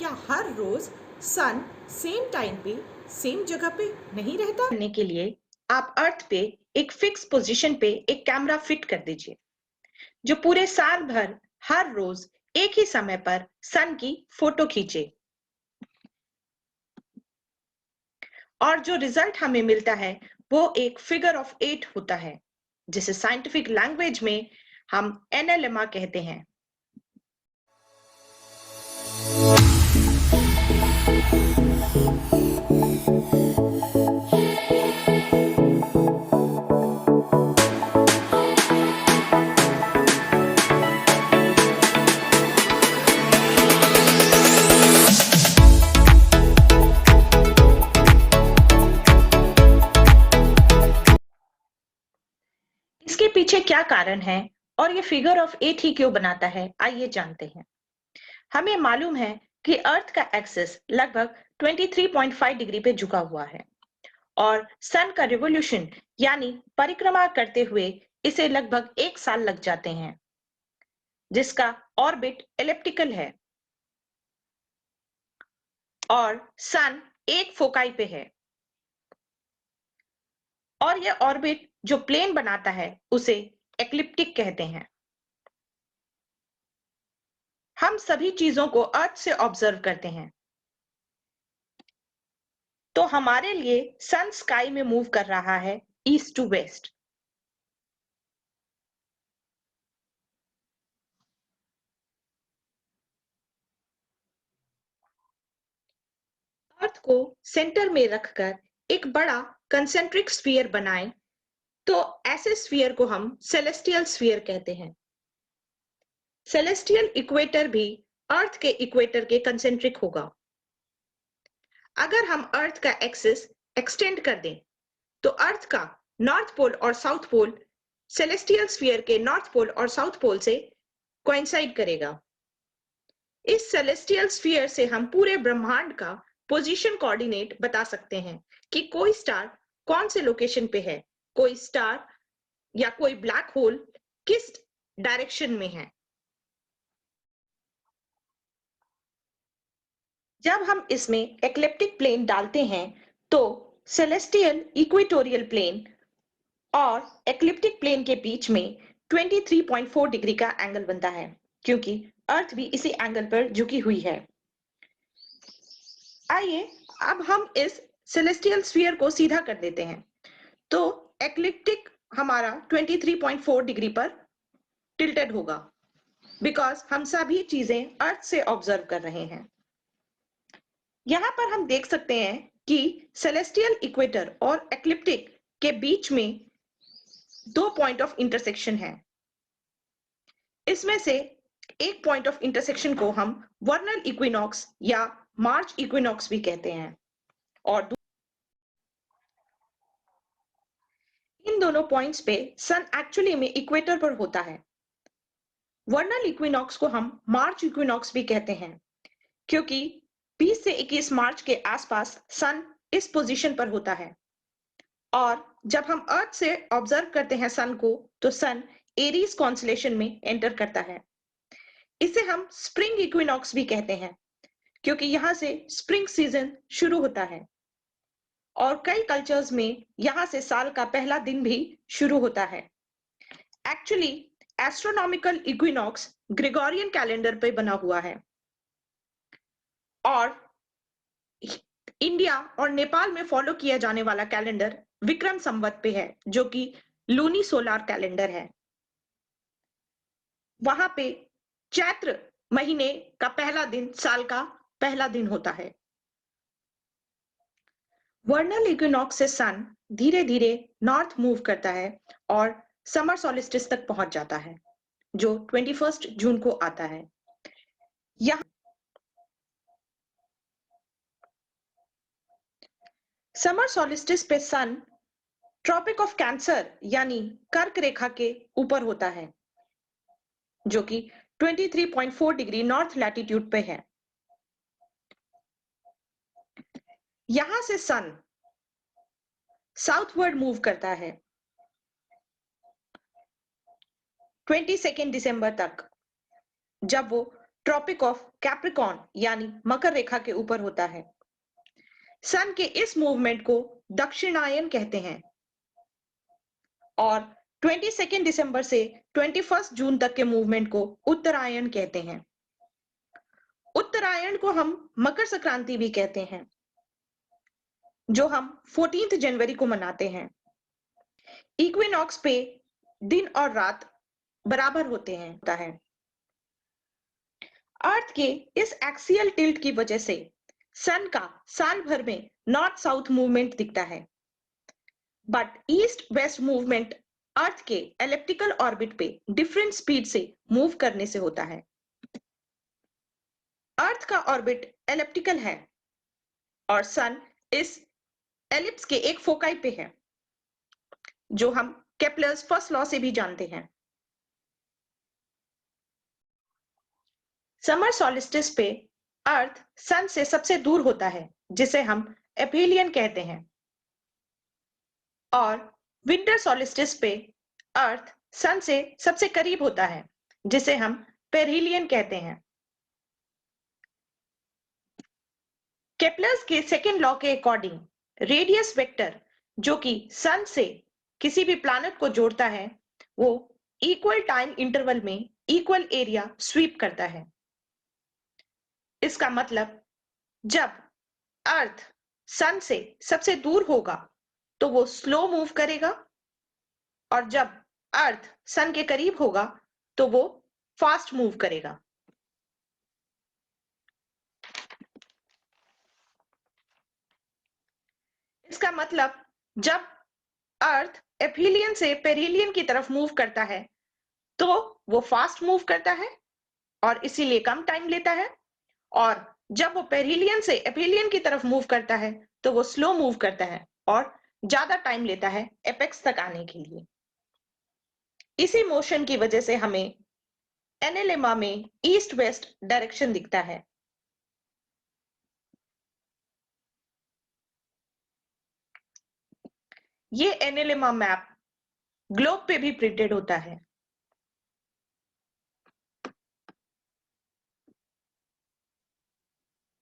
क्या हर रोज सन same time पे same जगह पे नहीं रहता? करने के लिए आप अर्थ पे एक फिक्स पोजीशन पे एक कैमरा फिट कर दीजिए जो पूरे साल भर हर रोज एक ही समय पर सन की फोटो खींचे। और जो रिजल्ट हमें मिलता है वो एक फिगर ऑफ 8 होता है जिसे साइंटिफिक लैंग्वेज में हम एनएलएमआ कहते हैं। इसके पीछे क्या कारण है और ये फिगर ऑफ 8 ही क्यों बनाता है, आइए जानते हैं। हमें मालूम है कि अर्थ का एक्सिस लगभग 23.5 डिग्री पे झुका हुआ है और सन का रिवोल्यूशन यानी परिक्रमा करते हुए इसे लगभग 1 साल लग जाते हैं, जिसका ऑर्बिट एलिप्टिकल है और सन एक फोकाई पे है और यह ऑर्बिट जो प्लेन बनाता है उसे एक्लिप्टिक कहते हैं। हम सभी चीजों को अर्थ से ऑब्जर्व करते हैं, तो हमारे लिए सन स्काई में मूव कर रहा है ईस्ट टू वेस्ट। अर्थ को सेंटर में रखकर एक बड़ा कंसेंट्रिक स्फीयर बनाएं, तो ऐसे स्फीयर को हम सेलेस्टियल स्फीयर कहते हैं। सेलेस्टियल इक्वेटर भी अर्थ के इक्वेटर के कंसेंट्रिक होगा। अगर हम अर्थ का एक्सिस एक्सटेंड कर दें तो अर्थ का नॉर्थ पोल और साउथ पोल सेलेस्टियल स्फीयर के नॉर्थ पोल और साउथ पोल से कोइंसाइड करेगा। इस सेलेस्टियल स्फीयर से हम पूरे ब्रह्मांड का पोजीशन कोऑर्डिनेट बता सकते हैं कि कोई स्टार कौन से लोकेशन पे है, कोई स्टार या कोई ब्लैक होल किस डायरेक्शन में है। जब हम इसमें एक्लिप्टिक प्लेन डालते हैं तो सेलेस्टियल इक्वेटोरियल प्लेन और एक्लिप्टिक प्लेन के बीच में 23.4 डिग्री का एंगल बनता है, क्योंकि अर्थ भी इसी एंगल पर झुकी हुई है। आइए अब हम इस सेलेस्टियल स्फीयर को सीधा कर देते हैं, तो एक्लिप्टिक हमारा 23.4 डिग्री पर टिल्टेड होगा, बिकॉज हम सभी चीजें अर्थ से ऑब्जर्व कर रहे हैं। यहाँ पर हम देख सकते हैं कि सेलेस्टियल इक्वेटर और एक्लिप्टिक के बीच में 2 पॉइंट ऑफ इंटरसेक्शन है। इसमें से एक पॉइंट ऑफ इंटरसेक्शन को हम वर्नल इक्विनॉक्स या मार्च इक्विनॉक्स भी कहते हैं और इन दोनों पॉइंट्स पे सन एक्चुअली में इक्वेटर पर होता है। वर्नल इक्विनॉक्स को हम मार्च इक्विनॉक्स भी कहते हैं, क्योंकि 20 से 21 मार्च के आसपास सन इस पोजीशन पर होता है और जब हम अर्थ से ऑब्जर्व करते हैं सन को तो सन एरीज कॉन्स्टेलेशन में एंटर करता है। इसे हम स्प्रिंग इक्विनॉक्स भी कहते हैं, क्योंकि यहां से स्प्रिंग सीजन शुरू होता है और कई कल्चर्स में यहां से साल का पहला दिन भी शुरू होता है। Actually astronomical equinox Gregorian calendar पे बना हुआ है और इंडिया और नेपाल में फॉलो किया जाने वाला कैलेंडर विक्रम संवत पे है, जो कि लूनी सोलार कैलेंडर है। वहां पे चैत्र महीने का पहला दिन साल का पहला दिन होता है। वर्नल इक्विनॉक्स से सन धीरे धीरे नॉर्थ मूव करता है और समर सॉलिस्टिस तक पहुंच जाता है, जो 21 जून को आता है। यह समर सॉलिस्टिस पे सन ट्रॉपिक ऑफ कैंसर यानी कर्क रेखा के ऊपर होता है, जो कि 23.4 डिग्री नॉर्थ लैटिट्यूड पे है। यहां से सन साउथवर्ड मूव करता है 22 दिसंबर तक, जब वो ट्रॉपिक ऑफ कैप्रिकॉर्न यानी मकर रेखा के ऊपर होता है। सन के इस मूवमेंट को दक्षिणायन कहते हैं और 22 दिसंबर से 21 जून तक के मूवमेंट को उत्तरायण कहते हैं। उत्तरायण को हम मकर संक्रांति भी कहते हैं, जो हम 14 जनवरी को मनाते हैं। इक्विनॉक्स पे दिन और रात बराबर होते हैं। अर्थ के इस एक्सियल टिल्ट की वजह से सन का साल भर में नॉर्थ साउथ मूवमेंट दिखता है, बट ईस्ट वेस्ट मूवमेंट अर्थ के एलिप्टिकल ऑर्बिट पे डिफरेंट स्पीड से मूव करने से होता है। अर्थ का ऑर्बिट एलिप्टिकल है और सन इस एलिप्स के एक फोकाई पे है, जो हम केपलर्स फर्स्ट लॉ से भी जानते हैं। समर सॉलिस्टिस पे अर्थ सन से सबसे दूर होता है, जिसे हम एपीलियन कहते हैं, और विंटर सॉलिस्टिस पे अर्थ सन से सबसे करीब होता है, जिसे हम पेरिलियन कहते हैं। केपलर्स के सेकेंड लॉ के अकॉर्डिंग रेडियस वेक्टर, जो कि सन से किसी भी प्लैनेट को जोड़ता है, वो इक्वल टाइम इंटरवल में इक्वल एरिया स्वीप करता है। इसका मतलब जब अर्थ सन से सबसे दूर होगा तो वो स्लो मूव करेगा, और जब अर्थ सन के करीब होगा तो वो फास्ट मूव करेगा। इसका मतलब जब अर्थ एपीलियन से पेरिलियन की तरफ मूव करता है तो वो फास्ट मूव करता है और इसीलिए कम टाइम लेता है, और जब वो पेरिलियन से एपीलियन की तरफ मूव करता है तो वो स्लो मूव करता है और ज्यादा टाइम लेता है एपेक्स तक आने के लिए। इसी मोशन की वजह से हमें एनेलिमा में ईस्ट वेस्ट डायरेक्शन दिखता है। ये एनेलिमा मैप ग्लोब पे भी प्रिंटेड होता है।